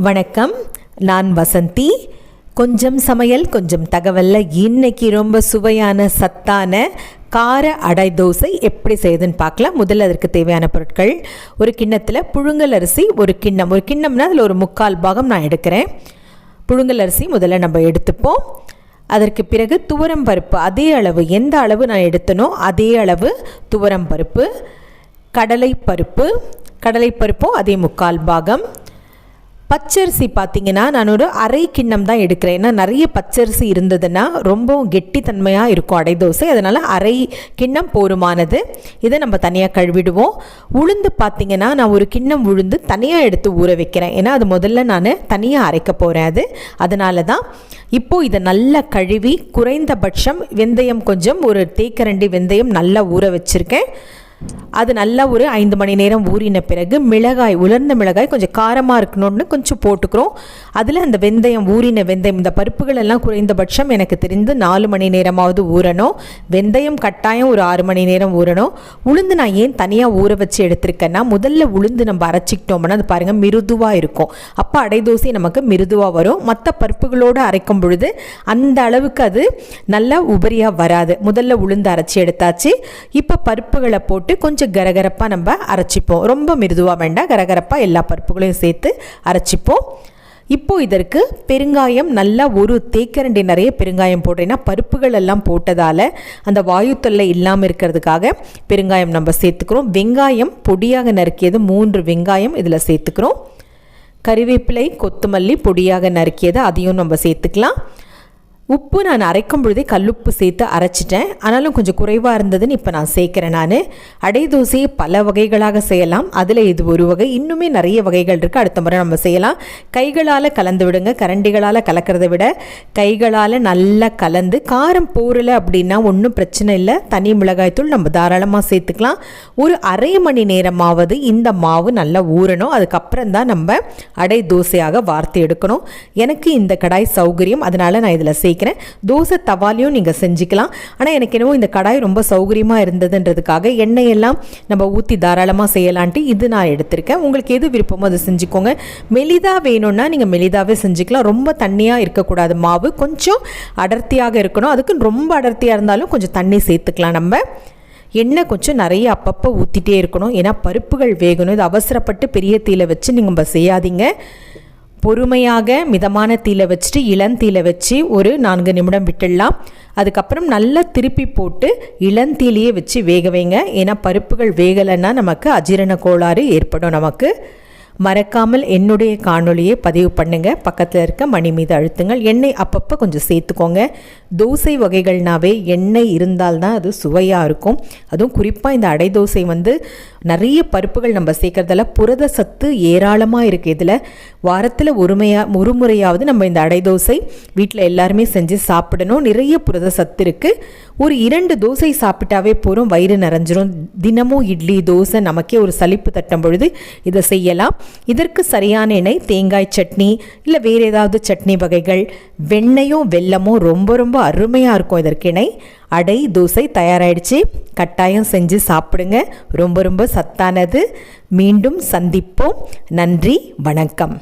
வணக்கம், நான் வசந்தி. கொஞ்சம் சமையல் கொஞ்சம் தகவல்ல இன்னைக்கு ரொம்ப சுவையான சத்தான கார அடை தோசை எப்படி செய்யுதுன்னு பார்க்கலாம். முதல்ல அதற்கு தேவையான பொருட்கள்: ஒரு கிண்ணத்தில் புழுங்கல் அரிசி ஒரு கிண்ணம்னா அதில் ஒரு 3/4 பாகம் நான் எடுக்கிறேன். புழுங்கல் அரிசி முதல்ல நம்ம எடுத்துப்போம். அதற்கு பிறகு துவரம் பருப்பு அதே அளவு, எந்த அளவு நான் எடுத்தனோ அதே அளவு துவரம் பருப்பு, கடலைப்பருப்பும் அதே 3/4 பாகம். பச்சரிசி பார்த்திங்கன்னா நான் ஒரு அரை கிண்ணம் தான் எடுக்கிறேன். ஏன்னா நிறைய பச்சரிசி இருந்ததுன்னா ரொம்பவும் கெட்டித்தன்மையாக இருக்கும் அடை தோசை, அதனால் அரை கிண்ணம் போருமானது. இதை நம்ம தனியாக கழுவிடுவோம். உளுந்து பார்த்திங்கன்னா நான் ஒரு கிண்ணம் உளுந்து தனியாக எடுத்து ஊற வைக்கிறேன். ஏன்னா அது முதல்ல நான் தனியாக அரைக்க போகிறேன். அதனால தான் இப்போது இதை நல்லா கழுவி குறைந்தபட்சம் வெந்தயம் கொஞ்சம், ஒரு தேக்கரண்டி வெந்தயம் நல்லா ஊற வச்சுருக்கேன். அது நல்லா ஒரு 5 மணி நேரம் ஊறின பிறகு உலர்ந்த மிளகாய் கொஞ்சம் காரமாக இருக்கணும்னு கொஞ்சம் போட்டுக்கிறோம். அதில் அந்த ஊறின வெந்தயம், இந்த பருப்புகள் எல்லாம் குறைந்தபட்சம் எனக்கு தெரிந்து 4 மணி நேரமாவது ஊறணும். வெந்தயம் கட்டாயம் ஒரு 6 மணி நேரம் ஊறணும். உளுந்து நான் ஏன் தனியாக ஊற வச்சு எடுத்திருக்கேன்னா, முதல்ல உளுந்து நம்ம அரைச்சிக்கிட்டோம்னா அது பாருங்கள் மிருதுவாக இருக்கும். அப்போ அடை தோசை நமக்கு மிருதுவாக வரும். மற்ற பருப்புகளோடு அரைக்கும் பொழுது அந்த அளவுக்கு அது நல்லா உபரியாக வராது. முதல்ல உளுந்து அரைச்சி எடுத்தாச்சு. இப்போ பருப்புகளை போட்டு கொஞ்சம் கரகரப்பாக நம்ம அரைச்சிப்போம். ரொம்ப மிருதுவாக வேண்டாம், கரகரப்பாக எல்லா பருப்புகளையும் சேர்த்து அரைச்சிப்போம். இப்போது இதற்கு பெருங்காயம் நல்லா ஒரு தேக்கரண்டி நிறைய பெருங்காயம் போடுறேன்னா பருப்புகள் எல்லாம் போட்டதால் அந்த வாயு தொல்லை இல்லாமல் இருக்கிறதுக்காக பெருங்காயம் நம்ம சேர்த்துக்கிறோம். வெங்காயம் பொடியாக நறுக்கியது 3 வெங்காயம் இதில் சேர்த்துக்கிறோம். கறிவேப்பிலை, கொத்தமல்லி பொடியாக நறுக்கியது அதையும் நம்ம சேர்த்துக்கலாம். உப்பு நான் அரைக்கும் பொழுதே கல்லுப்பு சேர்த்து அரைச்சிட்டேன். ஆனாலும் கொஞ்சம் குறைவாக இருந்ததுன்னு இப்போ நான் சேர்க்குறேன். நான் அடை தோசையை பல வகைகளாக செய்யலாம். அதில் இது ஒரு வகை. இன்னுமே நிறைய வகைகள் இருக்குது, அடுத்த முறை நம்ம செய்யலாம். கைகளால் கலந்து விடுங்க. கரண்டிகளால் கலக்கிறத விட கைகளால் நல்லா கலந்து, காரம் போரலை அப்படின்னா ஒன்றும் பிரச்சனை இல்லை, தனி மிளகாய்த்தூள் நம்ம தாராளமாக சேர்த்துக்கலாம். ஒரு அரை மணி நேரமாவது இந்த மாவு நல்லா ஊறணும். அதுக்கப்புறம் தான் நம்ம அடை தோசையாக வார்த்து எடுக்கணும். எனக்கு இந்த கடாய் சௌகரியம், அதனால் நான் இதில் சேர்க்கிறேன். தோசை தவாலையும் நீங்கள் செஞ்சுக்கலாம். ஆனால் எனக்கு என்னவோ இந்த கடாய் ரொம்ப சௌகரியமாக இருந்ததுன்றதுக்காக எண்ணெயெல்லாம் நம்ம ஊற்றி தாராளமாக செய்யலான்ட்டு இது நான் எடுத்திருக்கேன். உங்களுக்கு எது விருப்பமோ அதை செஞ்சுக்கோங்க. மெலிதாக வேணும்னா நீங்கள் மெலிதாகவே செஞ்சுக்கலாம். ரொம்ப தண்ணியாக இருக்கக்கூடாது, மாவு கொஞ்சம் அடர்த்தியாக இருக்கணும். அதுக்கு ரொம்ப அடர்த்தியாக இருந்தாலும் கொஞ்சம் தண்ணி சேர்த்துக்கலாம். நம்ம எண்ணெய் கொஞ்சம் நிறைய அப்பப்போ ஊற்றிட்டே இருக்கணும். ஏன்னா பருப்புகள் வேகணும். இது அவசரப்பட்டு பெரிய தீயில வச்சு நீங்கள் செய்யாதீங்க. பொறுமையாக மிதமான தீயில வச்சுட்டு இளந்தீயில வச்சு ஒரு 4 நிமிடம் விட்டுடலாம். அதுக்கப்புறம் நல்லா திருப்பி போட்டு இளந்தீயிலேயே வச்சு வேக வைங்க. ஏன்னா பருப்புகள் வேகலைன்னா நமக்கு அஜீரண கோளாறு ஏற்படும். நமக்கு மறக்காமல் என்னுடைய காணொலியை பதிவு பண்ணுங்கள். பக்கத்தில் இருக்க மணி மீது அழுத்துங்கள். எண்ணெய் அப்பப்போ கொஞ்சம் சேர்த்துக்கோங்க. தோசை வகைகள்னாவே எண்ணெய் இருந்தால்தான் அது சுவையாக இருக்கும். அதுவும் குறிப்பாக இந்த அடை தோசை நிறைய பருப்புகள் நம்ம சேர்க்கறதால புரத சத்து ஏராளமாக இருக்குது. இதில் வாரத்தில் ஒரு முறையாவது நம்ம இந்த அடை தோசை வீட்டில் எல்லாருமே செஞ்சு சாப்பிடணும். நிறைய புரத சத்து இருக்குது. ஒரு 2 தோசை சாப்பிட்டாவே போகிறோம், வயிறு நிறைஞ்சிரும். தினமும் இட்லி தோசை நமக்கே ஒரு சலிப்பு தட்டும் பொழுது இதை செய்யலாம். இதற்கு சரியான எண்ணெய் தேங்காய் சட்னி இல்லை வேறு ஏதாவது சட்னி வகைகள், வெண்ணெயோ வெல்லமோ ரொம்ப ரொம்ப அருமையாக இருக்கும் இதற்கு இணை. அடை தோசை தயாராகிடுச்சு. கட்டாயம் செஞ்சு சாப்பிடுங்க, ரொம்ப ரொம்ப சத்தானது. மீண்டும் சந்திப்போம். நன்றி, வணக்கம்.